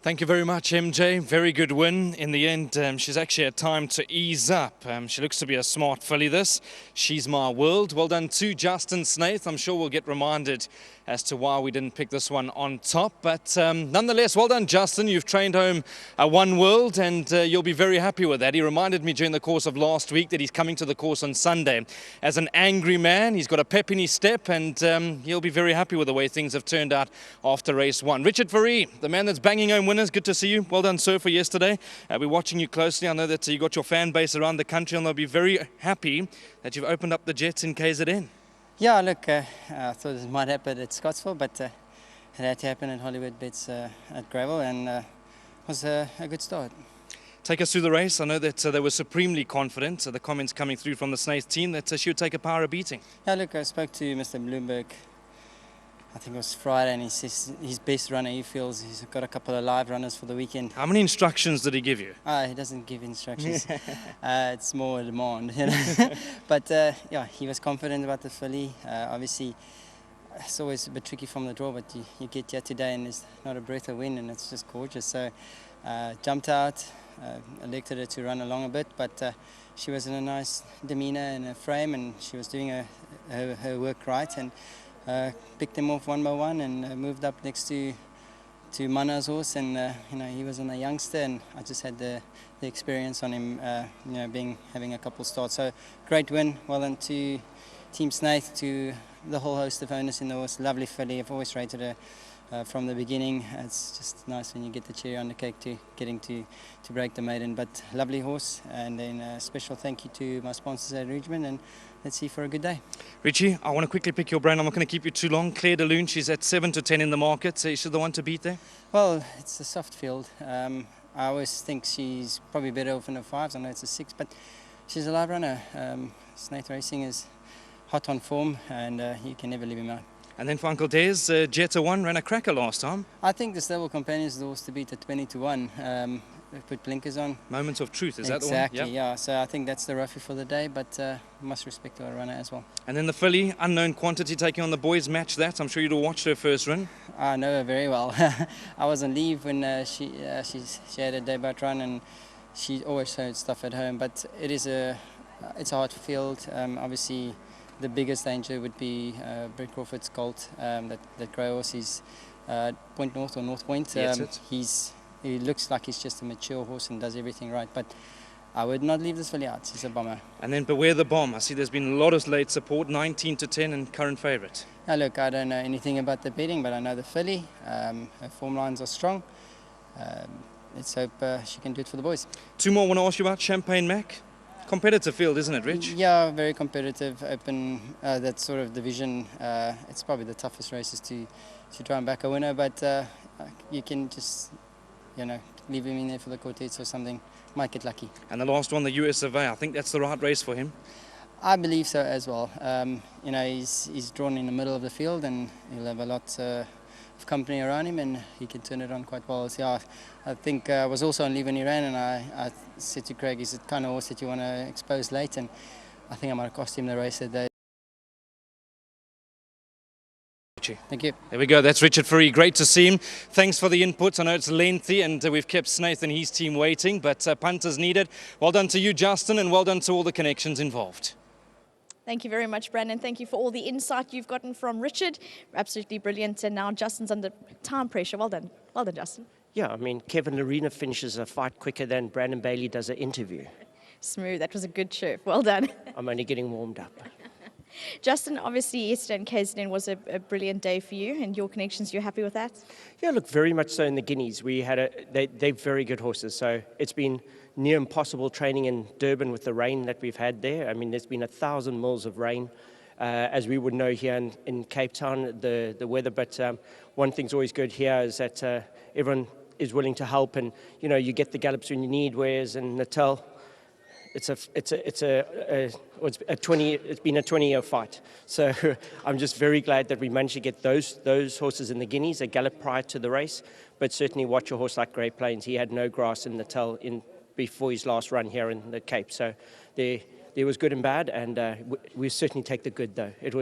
Thank you very much, MJ. Very good win. In the end, she's actually had time to ease up. She looks to be a smart filly, this. She's my world. Well done to Justin Snaith. I'm sure we'll get reminded as to why we didn't pick this one on top. But nonetheless, well done, Justin. You've trained home a one world, and you'll be very happy with that. He reminded me during the course of last week that he's coming to the course on Sunday as an angry man. He's got a pep in his step, and he'll be very happy with the way things have turned out after race one. Richard Fourie, the man that's banging home winners. Good to see you. Well done, sir, for yesterday. We're watching you closely. I know that you got your fan base around the country, and they'll be very happy that you've opened up the Jets in KZN. Yeah, look, I thought it might happen at Scottsville, but it had to happen at Hollywoodbets at Greyville, and it was a good start. Take us through the race. I know that they were supremely confident. The comments coming through from the Snaith team that she would take a power of beating. Yeah, look, I spoke to Mr. Bloomberg, I think it was Friday, and he says his best runner he feels he's got a couple of live runners for the weekend. How many instructions did he give you? He doesn't give instructions. It's more a demand, you know. But yeah, he was confident about the filly. Obviously, it's always a bit tricky from the draw, but you get here today and there's not a breath of wind, and it's just gorgeous. So jumped out, elected her to run along a bit, but she was in a nice demeanour and a frame, and she was doing her work right, and picked them off one by one, and moved up next to Mana's horse, and you know, he was a youngster, and I just had the experience on him, you know, having a couple starts. So great win. Well done to Team Snaith, to the whole host of owners in the horse. Lovely filly. I've always rated her from the beginning. It's just nice when you get the cherry on the cake to getting to break the maiden. But lovely horse, and then a special thank you to my sponsors at Ridgeman, and let's see for a good day. Richie, I want to quickly pick your brain. I'm not going to keep you too long. Claire de Lune, she's at 7 to 10 in the market. So is she the one to beat there? Well, it's a soft field. I always think she's probably better off in the 5s. I know it's a 6, but she's a live runner. Snaith Racing is hot on form, and you can never leave him out. And then for Uncle Des, Jetta 1 ran a cracker last time. I think the stable companion is the horse to beat at 20 to 1. They put blinkers on. Moments of truth, is that the one? Exactly, yeah. So I think that's the roughie for the day, but must respect our runner as well. And then the filly, unknown quantity, taking on the boys. Match that. I'm sure you'd all watched her first run. I know her very well. I was on leave when she had a debut run, and she always showed stuff at home. But it's a hard field. Obviously, the biggest danger would be Brett Crawford's colt, that grey horse. He's Point North or North Point. He looks like he's just a mature horse and does everything right, but I would not leave this filly out. He's a bomber. And then beware the bomb. I see there's been a lot of late support, 19 to 10 and current favourite. Now look, I don't know anything about the betting, but I know the filly. Her form lines are strong. Let's hope she can do it for the boys. Two more I want to ask you about. Champagne Mac. Competitive field, isn't it, Rich? Yeah, very competitive, open, that sort of division. It's probably the toughest races to try and back a winner, but you can just, you know, leave him in there for the quartets or something. Might get lucky. And the last one, the US Survey. I think that's the right race for him. I believe so as well. You know, he's drawn in the middle of the field, and he'll have a lot of company around him, and he can turn it on quite well. So yeah, I think I was also on leave when he ran, and I said to Craig, he's the kind of horse that you want to expose late, and I think I might have cost him the race that day. Thank you. There we go. That's Richard Fourie. Great to see him. Thanks for the inputs. I know it's lengthy, and we've kept Snaith and his team waiting, but punters needed. Well done to you, Justin, and well done to all the connections involved. Thank you very much, Brandon. Thank you for all the insight you've gotten from Richard. Absolutely brilliant. And now Justin's under time pressure. Well done. Well done, Justin. Yeah, I mean, Kevin Lorena finishes a fight quicker than Brandon Bailey does an interview. Smooth. That was a good chirp. Well done. I'm only getting warmed up. Justin, obviously yesterday in KZN was a brilliant day for you and your connections. You're happy with that? Yeah, look, very much so in the Guineas. We had they're very good horses, so it's been near impossible training in Durban with the rain that we've had there. I mean, there's been 1,000 mils of rain, as we would know here in Cape Town, the weather. But one thing's always good here is that everyone is willing to help, and you know, you get the gallops when you need. Whereas in Natal, it's been a 20-year fight. So I'm just very glad that we managed to get those horses in the Guineas. They galloped prior to the race, but certainly watch a horse like Great Plains. He had no grass in Natal before his last run here in the Cape. So there was good and bad, and we certainly take the good though. It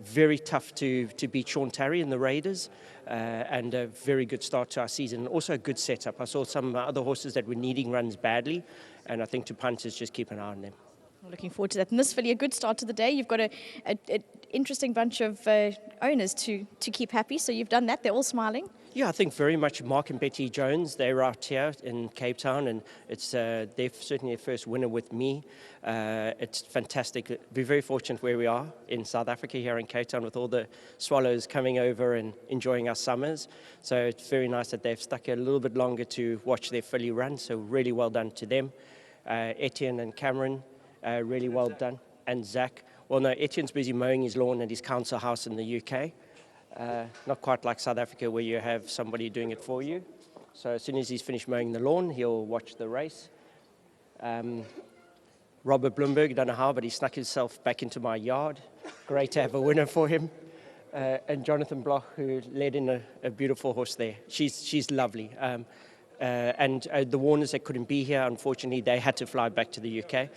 very tough to beat Sean Tarry in the Raiders, and a very good start to our season. And also a good setup. I saw some other horses that were needing runs badly, and I think to punters, just keep an eye on them. I'm looking forward to that. And this filly, a good start to the day. You've got a interesting bunch of owners to keep happy, so you've done that. They're all smiling. Yeah, I think very much Mark and Betty Jones. They're out here in Cape Town, and it's they're certainly their first winner with me. It's fantastic. We're very fortunate where we are in South Africa here in Cape Town with all the swallows coming over and enjoying our summers. So it's very nice that they've stuck a little bit longer to watch their filly run. So really well done to them. Etienne and Cameron, really well done. And Zach. Well, no, Etienne's busy mowing his lawn at his council house in the UK. Not quite like South Africa where you have somebody doing it for you. So as soon as he's finished mowing the lawn, he'll watch the race. Robert Bloomberg, don't know how, but he snuck himself back into my yard. Great to have a winner for him. And Jonathan Bloch, who led in a beautiful horse there. She's lovely. And the Warners that couldn't be here, unfortunately, they had to fly back to the UK.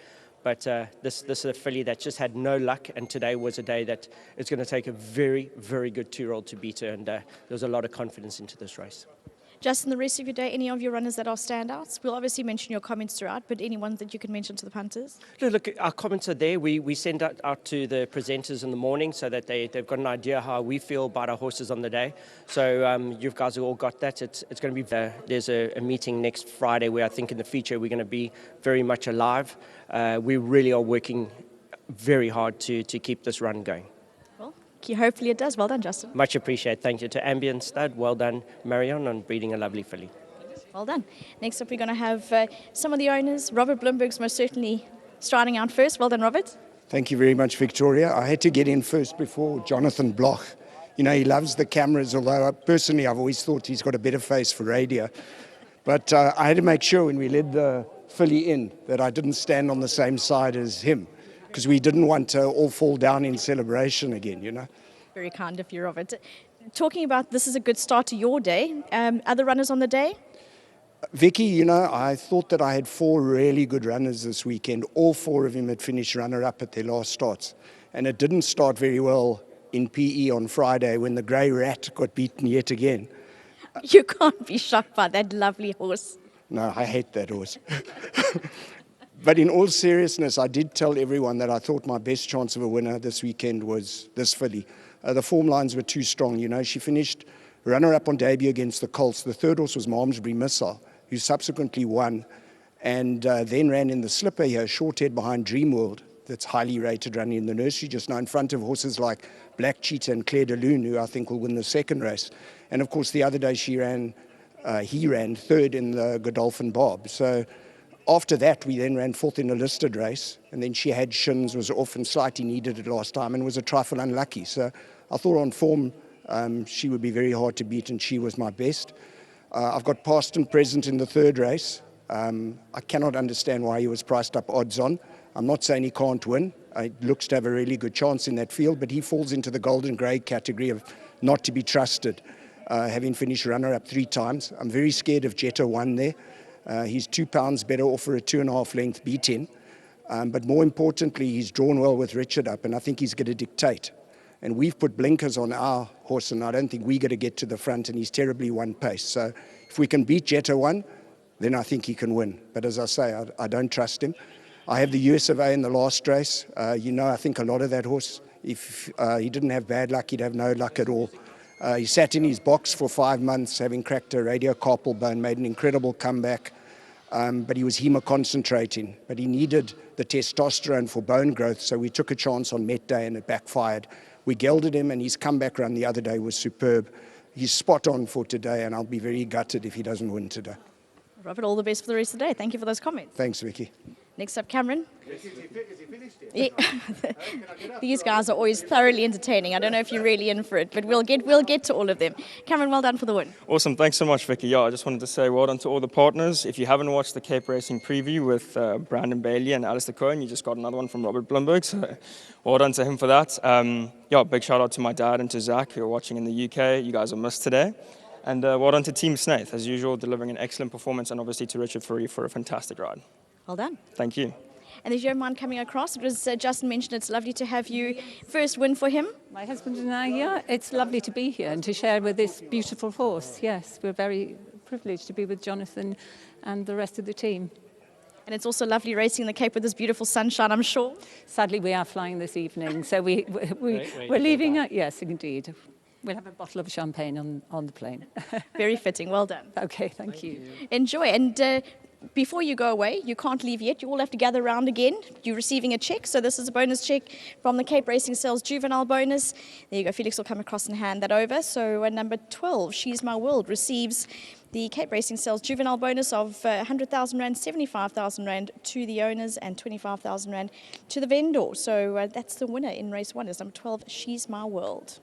But this is a filly that just had no luck, and today was a day that it's going to take a very, very good two-year-old to beat her, and there was a lot of confidence into this race. Justin, the rest of your day, any of your runners that are standouts? We'll obviously mention your comments throughout, but any ones that you can mention to the punters? Look, our comments are there. We send out to the presenters in the morning so that they've got an idea how we feel about our horses on the day. So you guys have all got that. It's going to be, there's a meeting next Friday where I think in the future we're going to be very much alive. We really are working very hard to keep this run going. Well, hopefully it does. Well done, Justin. Much appreciated. Thank you to Ambient Stud. Well done, Marion, on breeding a lovely filly. Well done. Next up, we're going to have some of the owners. Robert Bloomberg's most certainly striding out first. Well done, Robert. Thank you very much, Victoria. I had to get in first before Jonathan Bloch. You know, he loves the cameras, although personally I've always thought he's got a better face for radio. But I had to make sure when we led the filly in that I didn't stand on the same side as him, because we didn't want to all fall down in celebration again, you know. Very kind of you, Robert. Talking about this is a good start to your day. Other runners on the day? Vicky, you know, I thought that I had 4 really good runners this weekend. All 4 of them had finished runner-up at their last starts. And it didn't start very well in PE on Friday when the Grey Rat got beaten yet again. You can't be shocked by that lovely horse. No, I hate that horse. But in all seriousness, I did tell everyone that I thought my best chance of a winner this weekend was this filly. The form lines were too strong, you know. She finished runner-up on debut against the Colts. The third horse was Malmesbury Missile, who subsequently won, and then ran in the slipper here, short head behind Dreamworld, that's highly rated running in the nursery just now, in front of horses like Black Cheetah and Claire de Lune, who I think will win the second race. And of course, the other day he ran third in the Godolphin Bob. So after that, we then ran fourth in a listed race, and then she had shins, was off and slightly needed it last time, and was a trifle unlucky. So I thought on form she would be very hard to beat, and she was my best. I've got past and present in the third race. I cannot understand why he was priced up odds on. I'm not saying he can't win. He looks to have a really good chance in that field, but he falls into the golden grey category of not to be trusted, having finished runner-up 3 times. I'm very scared of Jetta 1 there. He's £2 better off for a 2.5 length beat-in. But more importantly, he's drawn well with Richard up, and I think he's going to dictate. And we've put blinkers on our horse, and I don't think we're going to get to the front, and he's terribly one pace. So if we can beat Jetta 1, then I think he can win. But as I say, I don't trust him. I have the US of A in the last race. You know, I think a lot of that horse, if he didn't have bad luck, he'd have no luck at all. He sat in his box for 5 months, having cracked a radiocarpal bone, made an incredible comeback. But he was hemoconcentrating. But he needed the testosterone for bone growth, so we took a chance on Met Day and it backfired. We gelded him, and his comeback run the other day was superb. He's spot on for today, and I'll be very gutted if he doesn't win today. Robert, all the best for the rest of the day. Thank you for those comments. Thanks, Vicky. Next up, Cameron. Yeah. These guys are always thoroughly entertaining. I don't know if you're really in for it, but we'll get to all of them. Cameron, well done for the win. Awesome. Thanks so much, Vicky. Yeah, I just wanted to say well done to all the partners. If you haven't watched the Cape Racing preview with Brandon Bailey and Alistair Cohen, you just got another one from Robert Bloomberg. So well done to him for that. Yeah, big shout out to my dad and to Zach who are watching in the UK. You guys are missed today. And well done to Team Snaith, as usual, delivering an excellent performance, and obviously to Richard Furry for a fantastic ride. Well done. Thank you. And if you don't mind coming across, it was Justin mentioned it's lovely to have you. First win for him. My husband and I, yeah, it's lovely to be here and to share with this beautiful horse. Yes, we're very privileged to be with Jonathan and the rest of the team. And it's also lovely racing in the Cape with this beautiful sunshine, I'm sure. Sadly, we are flying this evening, so we're leaving. Yes, indeed. We'll have a bottle of champagne on the plane. Very fitting. Well done. Okay, thank you. Enjoy. And before you go away, you can't leave yet. You all have to gather around again. You're receiving a check. So this is a bonus check from the Cape Racing Sales Juvenile Bonus. There you go. Felix will come across and hand that over. So number 12, She's My World, receives the Cape Racing Sales Juvenile Bonus of 100,000 Rand, 75,000 Rand to the owners and 25,000 Rand to the vendor. So that's the winner in race 1 is number 12, She's My World.